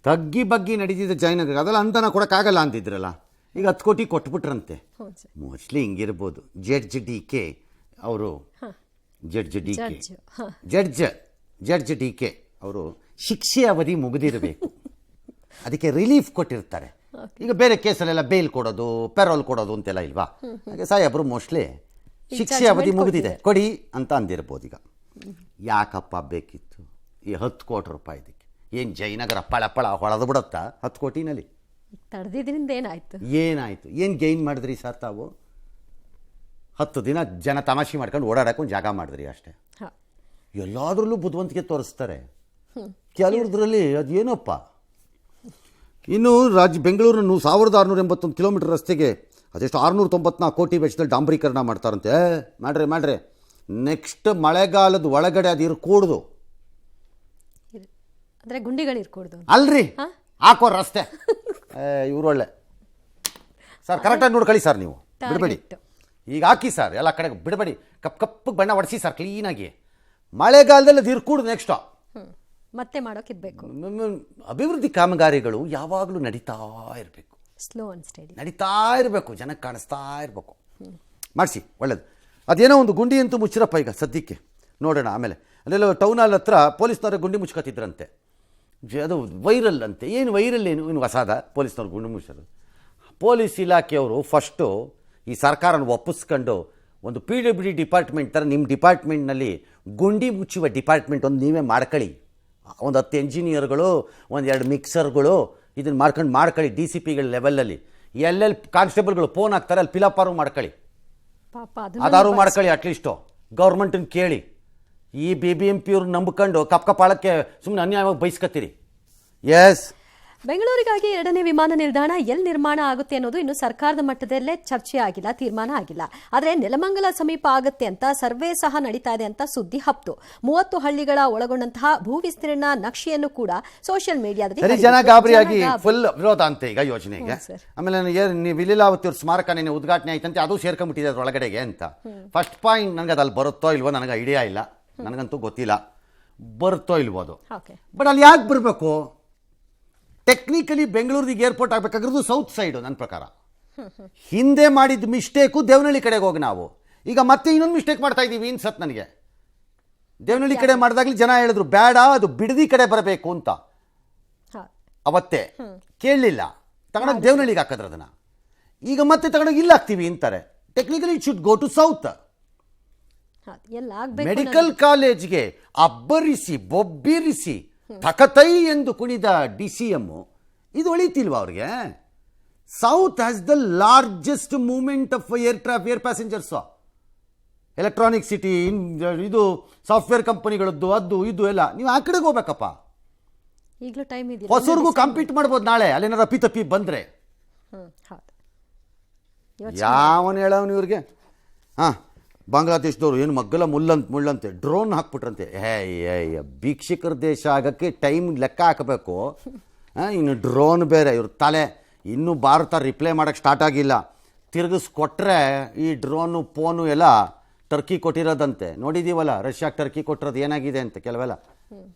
ತಗ್ಗಿ ಬಗ್ಗಿ ನಡೀತಿದ್ದ ಜಯನಗರ ಅದೆಲ್ಲ ಅಂತನ ಕೊಡೋಕ್ಕಾಗಲ್ಲ ಅಂತಿದ್ರಲ್ಲ, ಈಗ 10 ಕೋಟಿ ಕೊಟ್ಬಿಟ್ರಂತೆ. ಮೋಸ್ಟ್ಲಿ ಹಿಂಗಿರ್ಬೋದು. ಜಡ್ಜ್ ಡಿ ಕೆ ಅವರು ಜಡ್ಜ್ ಡಿ ಕೆ ಅವರು ಶಿಕ್ಷೆ ಅವಧಿ ಮುಗಿದಿರಬೇಕು, ಅದಕ್ಕೆ ರಿಲೀಫ್ ಕೊಟ್ಟಿರ್ತಾರೆ. ಈಗ ಬೇರೆ ಕೇಸಲ್ಲೆಲ್ಲ ಬೇಲ್ ಕೊಡೋದು, ಪೆರೋಲ್ ಕೊಡೋದು ಅಂತೆಲ್ಲ ಇಲ್ವಾ, ಹಾಗೆ ಸಾಹೇಬರು ಮೋಸ್ಟ್ಲಿ ಶಿಕ್ಷೆ ಅವಧಿ ಮುಗಿದಿದೆ ಕೊಡಿ ಅಂತ ಅಂದಿರ್ಬೋದು. ಈಗ ಯಾಕಪ್ಪ ಬೇಕಿತ್ತು ಈ 10 ಕೋಟಿ ರೂಪಾಯಿ? ಇದಕ್ಕೆ ಏನು ಜಯನಗರ ಪಳ ಹೊಳೆದು ಬಿಡುತ್ತಾ 10 ಕೋಟಿನಲ್ಲಿ? ತಡೆದಿದ್ರಿಂದ ಏನಾಯಿತು? ಏನು ಗೈನ್ ಮಾಡಿದ್ರಿ ಸರ್ ತಾವು? 10 ದಿನ ಜನ ತಮಾಷೆ ಮಾಡ್ಕೊಂಡು ಓಡಾಡೋಕೆ ಜಾಗ ಮಾಡಿದ್ರಿ ಅಷ್ಟೇ. ಎಲ್ಲಾದ್ರಲ್ಲೂ ಬುದ್ಧಿವಂತಿಕೆ ತೋರಿಸ್ತಾರೆ, ಕೆಲವ್ರದ್ರಲ್ಲಿ ಅದೇನಪ್ಪ. ಇನ್ನು ಬೆಂಗಳೂರು 1681 ಕಿಲೋಮೀಟರ್ ರಸ್ತೆಗೆ ಅದೆಷ್ಟು 694 ಕೋಟಿ ವೆಚ್ಚದಲ್ಲಿ ಡಾಂಬರೀಕರಣ ಮಾಡ್ತಾರಂತೆ. ಮಾಡ್ರಿ ನೆಕ್ಸ್ಟ್ ಮಳೆಗಾಲದ ಒಳಗಡೆ ಅದು ಇರ್ಕೂಡ್ದು, ಅಲ್ರಿ ಹಾಕೋ ರಸ್ತೆ. ಇವ್ರು ಒಳ್ಳೆ ಸರ್, ಕರೆಕ್ಟಾಗಿ ನೋಡಿ ಕಳಿ ಸರ್, ನೀವು ಬಿಡಬೇಡಿ. ಈಗ ಹಾಕಿ ಸರ್ ಎಲ್ಲ ಕಡೆ, ಬಿಡಬೇಡಿ. ಕಪ್ಪಗೆ ಬಣ್ಣ ಹೊಡಿಸಿ ಸರ್ ಕ್ಲೀನಾಗಿ. ಮಳೆಗಾಲದಲ್ಲಿ ಅದು ಇರ್ಕೂಡ್ದು. ನೆಕ್ಸ್ಟ್ ಮತ್ತೆ ಮಾಡೋಕ್ಕಿರ್ಬೇಕು. ಅಭಿವೃದ್ಧಿ ಕಾಮಗಾರಿಗಳು ಯಾವಾಗಲೂ ನಡೀತಾ ಇರಬೇಕು, ಸ್ಲೋ ಅಂಡ್ ಸ್ಟಡಿ ನಡೀತಾ ಇರಬೇಕು, ಜನಕ್ಕೆ ಕಾಣಿಸ್ತಾ ಇರಬೇಕು. ಮಾಡಿಸಿ ಒಳ್ಳೇದು. ಅದೇನೋ ಒಂದು ಗುಂಡಿ ಅಂತೂ ಮುಚ್ಚಿರಪ್ಪ ಈಗ ಸದ್ಯಕ್ಕೆ, ನೋಡೋಣ ಆಮೇಲೆ. ಅಲ್ಲೆಲ್ಲ ಟೌನ್ ಹಾಲ್ ಹತ್ರ ಪೊಲೀಸ್ನವ್ರಿಗೆ ಗುಂಡಿ ಮುಚ್ಕೋತಿದ್ರಂತೆ, ಅದು ವೈರಲ್ ಅಂತೆ. ಏನು ವೈರಲ್ ಇನ್ನು ಹೊಸಾದ ಪೊಲೀಸ್ನವ್ರು ಗುಂಡಿ ಮುಚ್ಚೋದು? ಪೊಲೀಸ್ ಇಲಾಖೆಯವರು ಫಸ್ಟು ಈ ಸರ್ಕಾರನ ಒಪ್ಪಿಸ್ಕೊಂಡು ಒಂದು PWD ಡಿಪಾರ್ಟ್ಮೆಂಟ್ ಥರ ನಿಮ್ಮ ಡಿಪಾರ್ಟ್ಮೆಂಟ್ನಲ್ಲಿ ಗುಂಡಿ ಮುಚ್ಚುವ ಡಿಪಾರ್ಟ್ಮೆಂಟ್ ಒಂದು ನೀವೇ ಮಾಡ್ಕೊಳ್ಳಿ. ಒಂದು 10 ಎಂಜಿನಿಯರ್ಗಳು, ಒಂದು 2 ಮಿಕ್ಸರ್ಗಳು ಇದನ್ನು ಮಾಡ್ಕೊಳ್ಳಿ. DCPಗಳ ಲೆವೆಲಲ್ಲಿ ಎಲ್ಲೆಲ್ಲಿ ಕಾನ್ಸ್ಟೇಬಲ್ಗಳು ಫೋನ್ ಹಾಕ್ತಾರೆ ಅಲ್ಲಿ ಫಿಲಪಾರು ಮಾಡ್ಕೊಳ್ಳಿ, ಅದಾರು ಮಾಡ್ಕೊಳ್ಳಿ. ಅಟ್ಲೀಸ್ಟು ಗೌರ್ಮೆಂಟನ್ನು ಕೇಳಿ. ಈ BBMP ಅವ್ರು ನಂಬ್ಕೊಂಡು ಕಪ್ಪಾಳಕ್ಕೆ ಸುಮ್ಮನೆ ಅನ್ಯಾಯವಾಗಿ ಬಯಸ್ಕತ್ತೀರಿ. ಎಸ್, ಬೆಂಗಳೂರಿಗಾಗಿ 2ನೇ ವಿಮಾನ ನಿಲ್ದಾಣ ಎಲ್ಲಿ ನಿರ್ಮಾಣ ಆಗುತ್ತೆ ಅನ್ನೋದು ಇನ್ನು ಸರ್ಕಾರದ ಮಟ್ಟದಲ್ಲೇ ಚರ್ಚೆ ಆಗಿಲ್ಲ, ತೀರ್ಮಾನ ಆಗಿಲ್ಲ. ಆದರೆ ನೆಲಮಂಗಲ ಸಮೀಪ ಆಗುತ್ತೆ ಅಂತ ಸರ್ವೆ ಸಹ ನಡೀತಾ ಇದೆ ಅಂತ ಸುದ್ದಿ ಹಬ್ತು. 30 ಹಳ್ಳಿಗಳ ಒಳಗೊಂಡಂತಹ ಭೂ ವಿಸ್ತೀರ್ಣ ನಕ್ಷೆಯನ್ನು ಕೂಡ ಸೋಷಿಯಲ್ ಮೀಡಿಯಾದಲ್ಲಿ ಜನ ಗಾಬರಿಯಾಗಿ ಫುಲ್ ವಿರೋಧ ಅಂತೆ ಈಗ ಯೋಜನೆಗೆ. ಆಮೇಲೆ ಲೀಲಾವತಿ ಅವ್ರ ಸ್ಮಾರಕ ಉದ್ಘಾಟನೆ ಆಯ್ತಂತೆ, ಅದು ಸೇರ್ಕೊಂಡ್ಬಿಟ್ಟಿದೆ ಅದ್ರೊಳಗಡೆಗೆ ಅಂತ. ಫಸ್ಟ್ ಪಾಯಿಂಟ್ ನನಗೆ ಅದು ಅಲ್ಲಿ ಬರುತ್ತೋ ಇಲ್ವೋ ನನಗೆ ಐಡಿಯಾ ಇಲ್ಲ, ನನಗಂತೂ ಗೊತ್ತಿಲ್ಲ ಬರುತ್ತೋ ಇಲ್ವೋ ಅದು. ಬಟ್ ಅಲ್ಲಿ ಯಾಕೆ ಬರಬೇಕು? ಟೆಕ್ನಿಕಲಿ ಬೆಂಗಳೂರಿಗೆ ಏರ್ಪೋರ್ಟ್ ಆಗಬೇಕಾಗಿರೋದು ಸೌತ್ ಸೈಡು ನನ್ನ ಪ್ರಕಾರ. ಹಿಂದೆ ಮಾಡಿದ ಮಿಸ್ಟೇಕು ದೇವನಹಳ್ಳಿ ಕಡೆಗೆ ಹೋಗಿ ನಾವು ಈಗ ಮತ್ತೆ ಇನ್ನೊಂದು ಮಿಸ್ಟೇಕ್ ಮಾಡ್ತಾ ಇದ್ದೀವಿ ಅನ್ಸತ್ ನನಗೆ. ದೇವನಹಳ್ಳಿ ಕಡೆ ಮಾಡಿದಾಗಲಿ ಜನ ಹೇಳಿದ್ರು ಬೇಡ ಅದು ಬಿಡದಿ ಕಡೆ ಬರಬೇಕು ಅಂತ, ಅವತ್ತೇ ಕೇಳಲಿಲ್ಲ, ತಗೊಂಡೋಗಿ ದೇವನಹಳ್ಳಿಗೆ ಹಾಕಿದ್ರು ಅದನ್ನು. ಈಗ ಮತ್ತೆ ತಗೊಂಡೋಗಿ ಇಲ್ಲಿ ಹಾಕ್ತೀವಿ ಅಂತಾರೆ. Technically it should go to south. Medical ಕಾಲೇಜ್ಗೆ ಅಬ್ಬರಿಸಿ ಬೊಬ್ಬಿರಿಸಿ ತಕತೈ ಎಂದು ಕುಣಿದ DCM ಇದು ಒಳಿತಿಲ್ವಾ ಅವ್ರಿಗೆ? South has the largest movement of air passengers. Electronic city, ಇದು ಸಾಫ್ಟ್ವೇರ್ ಕಂಪನಿಗಳದ್ದು, ಅದು ಇದು ಎಲ್ಲ. ನೀವು ಆ ಕಡೆಗೆ ಹೋಗ್ಬೇಕಪ್ಪ. ಹೊಸೂರ್ಗೂ ಕಾಂಪೀಟ್ ಮಾಡ್ಬೋದು ನಾಳೆ ಅಲ್ಲೇನಾರು ಅಪ್ಪಿ ಬಂದರೆ. ಯಾವನು ಹೇಳವನು ಇವ್ರಿಗೆ? ಬಾಂಗ್ಲಾದೇಶದವರು ಏನು ಮಗ್ಗಲ ಮುಳ್ಳಂತೆ ಡ್ರೋನ್ ಹಾಕ್ಬಿಟ್ರಂತೆ. ಭಿಕ್ಷಕರ ದೇಶ ಆಗೋಕ್ಕೆ ಟೈಮ್ ಲೆಕ್ಕ ಹಾಕಬೇಕು, ಇನ್ನು ಡ್ರೋನ್ ಬೇರೆ. ಇವ್ರ ತಲೆ ಇನ್ನೂ ಭಾರತ ರಿಪ್ಲೈ ಮಾಡೋಕ್ಕೆ ಸ್ಟಾರ್ಟ್ ಆಗಿಲ್ಲ. ತಿರುಗಿಸ್ಕೊಟ್ರೆ ಈ ಡ್ರೋನು ಫೋನು ಎಲ್ಲ ಟರ್ಕಿ ಕೊಟ್ಟಿರೋದಂತೆ. ನೋಡಿದ್ದೀವಲ್ಲ ರಷ್ಯಾಕ್ಕೆ ಟರ್ಕಿ ಕೊಟ್ಟಿರೋದು ಏನಾಗಿದೆ ಅಂತ. ಕೆಲವೆಲ್ಲ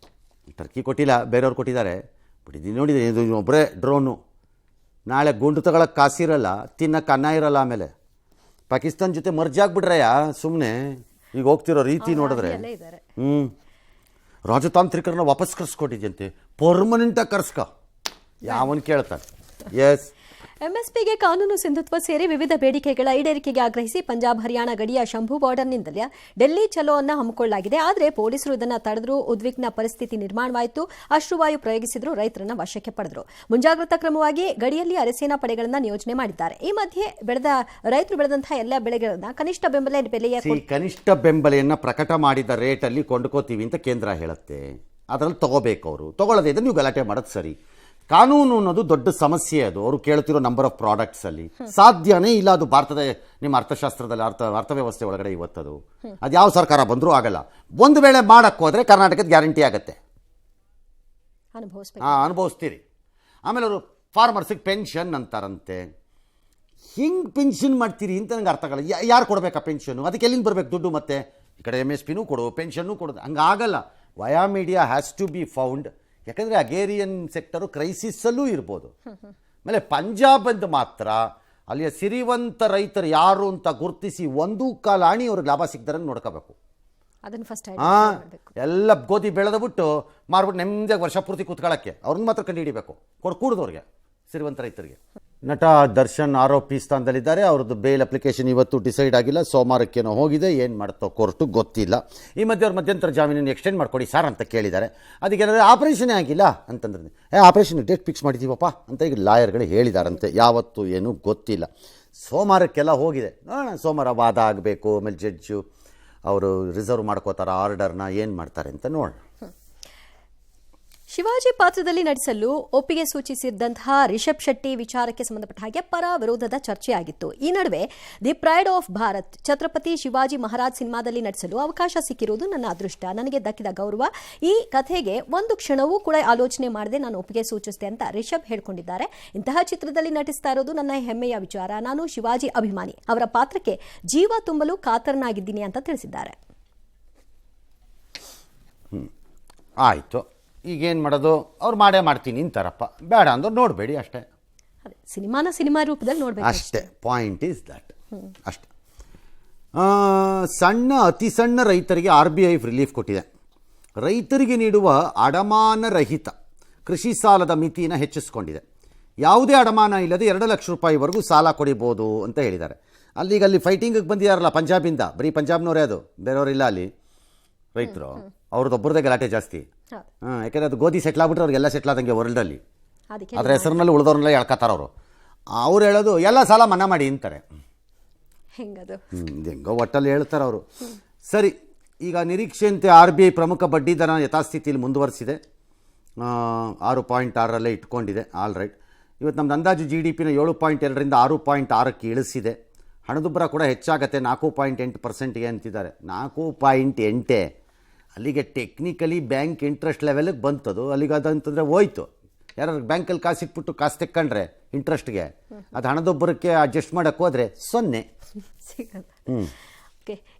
ಟರ್ಕಿ ಕೊಟ್ಟಿಲ್ಲ, ಬೇರೆಯವ್ರು ಕೊಟ್ಟಿದ್ದಾರೆ. ಬಟ್ ಇದು ನೋಡಿದೆ, ಇದು ಒಬ್ಬರೇ ಡ್ರೋನು. ನಾಳೆ ಗುಂಡು ತಗೊಳಕ್ಕೆ ಕಾಸಿರಲ್ಲ, ತಿನ್ನಕ್ಕೆ ಅನ್ನ ಇರಲ್ಲ. ಆಮೇಲೆ ಪಾಕಿಸ್ತಾನ ಜೊತೆ ಮರ್ಜ್ ಆಗ್ಬಿಟ್ರಯ್ಯ ಸುಮ್ಮನೆ. ಈಗ ಹೋಗ್ತಿರೋ ರೀತಿ ನೋಡಿದ್ರೆ ರಾಜತಾಂತ್ರಿಕರನ್ನ ವಾಪಸ್ ಕರ್ಸ್ಕೊಟ್ಟಿದ್ಯಂತೆ, ಪರ್ಮನೆಂಟಾಗಿ ಕರ್ಸ್ಕ. ಯಾವನ್ ಕೇಳ್ತಾರೆ? ಎಸ್, ಎಂಎಸ್ಪಿಗೆ ಕಾನೂನು ಸಿಂಧುತ್ವ ಸೇರಿ ವಿವಿಧ ಬೇಡಿಕೆಗಳ ಈಡೇರಿಕೆಗೆ ಆಗ್ರಹಿಸಿ ಪಂಜಾಬ್ ಹರಿಯಾಣ ಗಡಿಯ ಶಂಭು ಬಾರ್ಡರ್ನಿಂದಲೇ ಡೆಲ್ಲಿ ಚಲೋ ಅನ್ನು ಹಮ್ಮಿಕೊಳ್ಳಲಾಗಿದೆ. ಆದರೆ ಪೊಲೀಸರು ಇದನ್ನು ತಡೆದ್ರು, ಉದ್ವಿಗ್ನ ಪರಿಸ್ಥಿತಿ ನಿರ್ಮಾಣವಾಯಿತು. ಅಶ್ರುವಾಯು ಪ್ರಯೋಗಿಸಿದ್ರು, ರೈತರನ್ನ ವಶಕ್ಕೆ ಪಡೆದರು. ಮುಂಜಾಗ್ರತಾ ಕ್ರಮವಾಗಿ ಗಡಿಯಲ್ಲಿ ಅರೆಸೇನಾ ಪಡೆಗಳನ್ನು ನಿಯೋಜನೆ ಮಾಡಿದ್ದಾರೆ. ಈ ಮಧ್ಯೆ ರೈತರು ಬೆಳೆದಂತಹ ಎಲ್ಲ ಬೆಳೆಗಳನ್ನ ಕನಿಷ್ಠ ಬೆಂಬಲೆಯನ್ನು ಪ್ರಕಟ ಮಾಡಿದ ರೇಟಲ್ಲಿ ಕೊಂಡ್ಕೋತೀವಿ ಅಂತ ಕೇಂದ್ರ ಹೇಳುತ್ತೆ. ಅದರಲ್ಲಿ ತಗೋಬೇಕು. ಅವರು ತಗೊಳ್ಳೋದೇ ಇದ್ರೆ ನೀವು ಗಲಾಟೆ ಮಾಡೋದು ಸರಿ. ಕಾನೂನು ಅನ್ನೋದು ದೊಡ್ಡ ಸಮಸ್ಯೆ. ಅದು ಅವರು ಕೇಳ್ತಿರೋ ನಂಬರ್ ಆಫ್ ಪ್ರಾಡಕ್ಟ್ಸಲ್ಲಿ ಸಾಧ್ಯನೇ ಇಲ್ಲ. ಅದು ಭಾರತದ ನಿಮ್ಮ ಅರ್ಥಶಾಸ್ತ್ರದಲ್ಲಿ ಅರ್ಥವ್ಯವಸ್ಥೆ ಒಳಗಡೆ ಇವತ್ತದು ಅದು ಯಾವ ಸರ್ಕಾರ ಬಂದರೂ ಆಗಲ್ಲ. ಒಂದು ವೇಳೆ ಮಾಡಕ್ಕೆ ಹೋದರೆ ಕರ್ನಾಟಕದ ಗ್ಯಾರಂಟಿ ಆಗುತ್ತೆ, ಅನುಭವಿಸ್ತೀರಿ. ಆಮೇಲೆ ಅವರು ಫಾರ್ಮರ್ಸಿಗೆ ಪೆನ್ಷನ್ ಅಂತಾರಂತೆ. ಹಿಂಗೆ ಪೆನ್ಷನ್ ಮಾಡ್ತೀರಿ ಅಂತ ನನಗೆ ಅರ್ಥ ಆಗಲ್ಲ. ಯಾರು ಕೊಡಬೇಕಾ ಪೆನ್ಷನ್ನು? ಅದಕ್ಕೆ ಎಲ್ಲಿಂದ ಬರಬೇಕು ದುಡ್ಡು? ಮತ್ತೆ ಈ ಕಡೆ MSPನೂ ಕೊಡು, ಪೆನ್ಷನ್ನೂ ಕೊಡೋದು, ಹಂಗಾಗಲ್ಲ. Via media has to be found ಯಾಕಂದರೆ ಅಗೇರಿಯನ್ ಸೆಕ್ಟರು ಕ್ರೈಸಿಸ್ಸಲ್ಲೂ ಇರ್ಬೋದು. ಆಮೇಲೆ ಪಂಜಾಬ್ ಅಂತ ಮಾತ್ರ ಅಲ್ಲಿಯ ಸಿರಿವಂತ ರೈತರು ಯಾರು ಅಂತ ಗುರುತಿಸಿ 1 ಆಣಿ ಅವ್ರಿಗೆ ಲಾಭ ಸಿಗ್ದಾರೆ ನೋಡ್ಕೋಬೇಕು. ಅದನ್ನು ಫಸ್ಟ್ ಎಲ್ಲ ಗೋಧಿ ಬೆಳೆದ್ಬಿಟ್ಟು ಮಾರ್ಬಿಟ್ಟು ನೆಮ್ಮದಿಯಾಗಿ ವರ್ಷ ಪೂರ್ತಿ ಕೂತ್ಕೊಳ್ಳೋಕ್ಕೆ ಅವ್ರನ್ನ ಮಾತ್ರ ಕಂಡು ಹಿಡಿಬೇಕು, ಕೂಡಿದವ್ರಿಗೆ ಸಿರಿವಂತ ರೈತರಿಗೆ. ನಟ ದರ್ಶನ್ ಆರೋಪಿ ಸ್ಥಾನದಲ್ಲಿದ್ದಾರೆ. ಅವ್ರದ್ದು ಬೇಲ್ ಅಪ್ಲಿಕೇಶನ್ ಇವತ್ತು ಡಿಸೈಡ್ ಆಗಿಲ್ಲ, ಸೋಮವಾರಕ್ಕೇನೋ ಹೋಗಿದೆ, ಏನು ಮಾಡುತ್ತೋ ಕೋರ್ಟು ಗೊತ್ತಿಲ್ಲ. ಈ ಮಧ್ಯೆ ಅವ್ರ ಮಧ್ಯಂತರ ಜಾಮೀನನ್ನು ಎಕ್ಸ್ಟೆಂಡ್ ಮಾಡ್ಕೊಡಿ ಸರ್ ಅಂತ ಕೇಳಿದ್ದಾರೆ. ಅದಕ್ಕೇನಾದ್ರೆ ಆಪರೇಷನ್ನೇ ಆಗಿಲ್ಲ ಅಂತಂದ್ರೆ ಆಪರೇಷನ್ ಡೇಟ್ ಫಿಕ್ಸ್ ಮಾಡಿದ್ದೀವಪ್ಪ ಅಂತ ಈಗ ಲಾಯರ್ಗಳು ಹೇಳಿದಾರಂತೆ. ಯಾವತ್ತು ಏನೂ ಗೊತ್ತಿಲ್ಲ. ಸೋಮವಾರಕ್ಕೆಲ್ಲ ಹೋಗಿದೆ, ನೋಡೋಣ ಸೋಮವಾರ ವಾದ ಆಗಬೇಕು. ಆಮೇಲೆ ಜಡ್ಜು ಅವರು ರಿಸರ್ವ್ ಮಾಡ್ಕೋತಾರ ಆರ್ಡರ್ನ, ಏನು ಮಾಡ್ತಾರೆ ಅಂತ ನೋಡೋಣ. ಶಿವಾಜಿ ಪಾತ್ರದಲ್ಲಿ ನಟಿಸಲು ಒಪ್ಪಿಗೆ ಸೂಚಿಸಿದ್ದಂತಹ ರಿಷಬ್ ಶೆಟ್ಟಿ ವಿಚಾರಕ್ಕೆ ಸಂಬಂಧಪಟ್ಟ ಹಾಗೆ ಪರ ವಿರೋಧದ ಚರ್ಚೆಯಾಗಿತ್ತು. ಈ ನಡುವೆ the pride of Bharat Chhatrapati Shivaji Maharaj ಸಿನಿಮಾದಲ್ಲಿ ನಟಿಸಲು ಅವಕಾಶ ಸಿಕ್ಕಿರುವುದು ನನ್ನ ಅದೃಷ್ಟ, ನನಗೆ ದಕ್ಕಿದ ಗೌರವ. ಈ ಕಥೆಗೆ ಒಂದು ಕ್ಷಣವೂ ಕೂಡ ಆಲೋಚನೆ ಮಾಡದೆ ನಾನು ಒಪ್ಪಿಗೆ ಸೂಚಿಸಿದೆ ಅಂತ ರಿಷಬ್ ಹೇಳ್ಕೊಂಡಿದ್ದಾರೆ. ಇಂತಹ ಚಿತ್ರದಲ್ಲಿ ನಟಿಸ್ತಾ ಇರೋದು ನನ್ನ ಹೆಮ್ಮೆಯ ವಿಚಾರ. ನಾನು ಶಿವಾಜಿ ಅಭಿಮಾನಿ, ಅವರ ಪಾತ್ರಕ್ಕೆ ಜೀವ ತುಂಬಲು ಕಾತರನಾಗಿದ್ದೀನಿ ಅಂತ ತಿಳಿಸಿದ್ದಾರೆ. ಆಯಿತು, ಈಗೇನು ಮಾಡೋದು, ಅವ್ರು ಮಾಡ್ತೀನಿ ಅಂತಾರಪ್ಪ, ಬೇಡ ಅಂದ್ರೆ ನೋಡಬೇಡಿ ಅಷ್ಟೇ. ಅದೇ ಸಿನಿಮಾ ರೂಪದಲ್ಲಿ ನೋಡಬೇಕು ಅಷ್ಟೇ. ಪಾಯಿಂಟ್ ಈಸ್ ದಟ್ ಅಷ್ಟೇ. ಅತಿ ಸಣ್ಣ ರೈತರಿಗೆ RBI ರಿಲೀಫ್ ಕೊಟ್ಟಿದೆ. ರೈತರಿಗೆ ನೀಡುವ ಅಡಮಾನರಹಿತ ಕೃಷಿ ಸಾಲದ ಮಿತಿಯನ್ನು ಹೆಚ್ಚಿಸಿಕೊಂಡಿದೆ. ಯಾವುದೇ ಅಡಮಾನ ಇಲ್ಲದೆ 2 ಲಕ್ಷ ರೂಪಾಯಿವರೆಗೂ ಸಾಲ ಕೊಡಿಬೋದು ಅಂತ ಹೇಳಿದ್ದಾರೆ. ಅಲ್ಲಿ ಫೈಟಿಂಗಿಗೆ ಬಂದಿದ್ದಾರಲ್ಲ ಪಂಜಾಬಿಂದ, ಬರೀ ಪಂಜಾಬ್ನವರೇ, ಅದು ಬೇರೆಯವರಿಲ್ಲ ಅಲ್ಲಿ ರೈತರು, ಅವ್ರದ್ದೊಬ್ಬರದೇ ಗಲಾಟೆ ಜಾಸ್ತಿ. ಯಾಕೆಂದರೆ ಅದು ಗೋಧಿ ಸೆಟ್ಲ್ ಆಗ್ಬಿಟ್ರೆ ಅವ್ರಿಗೆಲ್ಲ ಸೆಟ್ಲ್ ಆದಂಗೆ ವರ್ಲ್ಡಲ್ಲಿ. ಅದರ ಹೆಸರಿನಲ್ಲಿ ಉಳಿದವ್ರನ್ನೆಲ್ಲ ಹೇಳ್ಕೊತಾರೆ ಅವರು. ಅವ್ರು ಹೇಳೋದು ಎಲ್ಲ ಸಾಲ ಮನ್ನಾ ಮಾಡಿ ಅಂತಾರೆ. ಹೆಂಗೋ ಒಟ್ಟಲ್ಲಿ ಹೇಳ್ತಾರೆ ಅವರು. ಸರಿ, ಈಗ ನಿರೀಕ್ಷೆಯಂತೆ RBI ಪ್ರಮುಖ ಬಡ್ಡಿ ದರ ಯಥಾಸ್ಥಿತಿಯಲ್ಲಿ ಮುಂದುವರಿಸಿದೆ. 6.6ರಲ್ಲೇ ಇಟ್ಕೊಂಡಿದೆ. All right. ಇವತ್ತು ನಮ್ಮದು ಅಂದಾಜು GDPನ 7.2ರಿಂದ 6.6ಕ್ಕೆ ಇಳಿಸಿದೆ. ಹಣದುಬ್ಬರ ಕೂಡ ಹೆಚ್ಚಾಗತ್ತೆ 4.8%ಗೆ ಅಂತಿದ್ದಾರೆ. 4.8 ಅಲ್ಲಿಗೆ ಟೆಕ್ನಿಕಲಿ ಬ್ಯಾಂಕ್ ಇಂಟ್ರೆಸ್ಟ್ ಲೆವೆಲಿಗೆ ಬಂತದು. ಅಲ್ಲಿಗೆ ಅದಂತಂದರೆ ಹೋಯ್ತು. ಯಾರು ಬ್ಯಾಂಕಲ್ಲಿ ಕಾಸು ಇಟ್ಬಿಟ್ಟು ಕಾಸು ತೆಕ್ಕೊಂಡ್ರೆ ಇಂಟ್ರೆಸ್ಟ್ಗೆ, ಅದು ಹಣದೊಬ್ಬರಕ್ಕೆ ಅಡ್ಜಸ್ಟ್ ಮಾಡೋಕ್ಕೆ ಹೋದರೆ 0.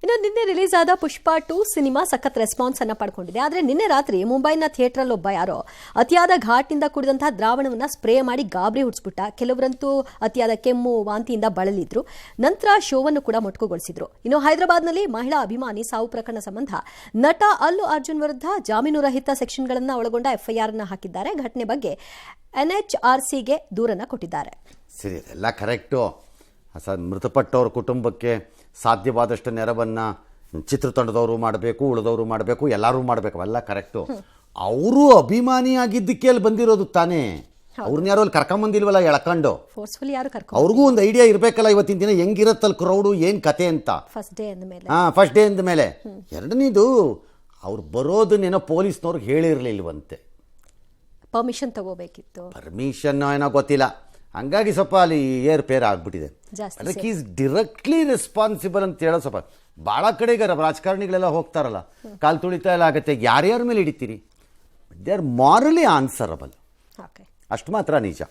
ಇನ್ನು ನಿನ್ನೆ ರಿಲೀಸ್ ಆದ ಪುಷ್ಪ 2 ಸಿನಿಮಾ ಸಖತ್ ರೆಸ್ಪಾನ್ಸ್ ಅನ್ನ ಪಡ್ಕೊಂಡಿದೆ. ಆದರೆ ನಿನ್ನೆ ರಾತ್ರಿ ಮುಂಬೈನ ಥಿಯೇಟರ್ ಒಬ್ಬ ಯಾರೋ ಅತಿಯಾದ ಘಾಟ್ನಿಂದ ಕೂಡಿದಂತಹ ದ್ರಾವಣವನ್ನ ಸ್ಪ್ರೇ ಮಾಡಿ ಗಾಬರಿ ಹುಡ್ಸ್ಬಿಟ್ಟ. ಕೆಲವರಂತೂ ಅತಿಯಾದ ಕೆಮ್ಮು ವಾಂತಿಯಿಂದ ಬಳಲಿದ್ರು. ನಂತರ ಶೋವನ್ನು ಕೂಡ ಮೊಟಕುಗೊಳಿಸಿದ್ರು. ಇನ್ನು ಹೈದರಾಬಾದ್ನಲ್ಲಿ ಮಹಿಳಾ ಅಭಿಮಾನಿ ಸಾವು ಪ್ರಕರಣ ಸಂಬಂಧ ನಟ ಅಲ್ಲು ಅರ್ಜುನ್ ವಿರುದ್ಧ ಜಾಮೀನು ರಹಿತ ಸೆಕ್ಷನ್ಗಳನ್ನು ಒಳಗೊಂಡ FIR ಅನ್ನು ಹಾಕಿದ್ದಾರೆ. ಘಟನೆ ಬಗ್ಗೆ NHRCಗೆ ದೂರನ್ನ ಕೊಟ್ಟಿದ್ದಾರೆ. ಸರಿ, ಎಲ್ಲ ಕರೆಕ್ಟು. ಮೃತಪಟ್ಟವ್ರ ಕುಟುಂಬಕ್ಕೆ ಸಾಧ್ಯವಾದಷ್ಟು ನೆರವನ್ನು ಚಿತ್ರತಂಡದವರು ಮಾಡಬೇಕು, ಉಳಿದವರು ಮಾಡಬೇಕು, ಎಲ್ಲರೂ ಮಾಡಬೇಕು, ಅವೆಲ್ಲ ಕರೆಕ್ಟು. ಅವರು ಅಭಿಮಾನಿಯಾಗಿದ್ದಕ್ಕೆ ಅಲ್ಲಿ ಬಂದಿರೋದು ತಾನೇ. ಅವ್ರನ್ನ ಯಾರೋ ಅಲ್ಲಿ ಕರ್ಕೊಂಬಂದಿಲ್ವಲ್ಲ ಎಳ್ಕೊಂಡು. ಅವ್ರಿಗೂ ಒಂದು ಐಡಿಯಾ ಇರಬೇಕಲ್ಲ ಇವತ್ತಿನ ದಿನ ಹೆಂಗಿರತ್ತಲ್ಲಿ ಕ್ರೌಡು, ಏನು ಕತೆ ಅಂತ. ಫಸ್ಟ್ ಡೇ ಅಂದ ಮೇಲೆ. ಎರಡನೇದು, ಅವ್ರು ಬರೋದನ್ನೇನೋ ಪೊಲೀಸ್ನವ್ರಿಗೆ ಹೇಳಿರಲಿಲ್ವಂತೆ, ಪರ್ಮಿಷನ್ ತಗೋಬೇಕಿತ್ತು. ಪರ್ಮಿಷನ್ ಏನೋ ಗೊತ್ತಿಲ್ಲ. ಹಂಗಾಗಿ ಸ್ವಲ್ಪ ಅಲ್ಲಿ ಏರ್ಪೇರ್ ಆಗ್ಬಿಟ್ಟಿದೆ. ಅದಕ್ಕೆ ಈಸ್ ಡೈರೆಕ್ಟ್ಲಿ ರೆಸ್ಪಾನ್ಸಿಬಲ್ ಅಂತ ಹೇಳೋ ಸ್ವಲ್ಪ ಭಾಳ ಕಡೆಗೆ ರಾಜಕಾರಣಿಗಳೆಲ್ಲ ಹೋಗ್ತಾರಲ್ಲ, ಕಾಲು ತುಳಿತಾ ಎಲ್ಲ ಆಗುತ್ತೆ, ಯಾರ್ಯಾರ ಮೇಲೆ ಹಿಡಿತೀರಿ? ದೇ ಆರ್ ಮಾರಲಿ ಆನ್ಸರಬಲ್, ಅಷ್ಟು ಮಾತ್ರ ನಿಜ.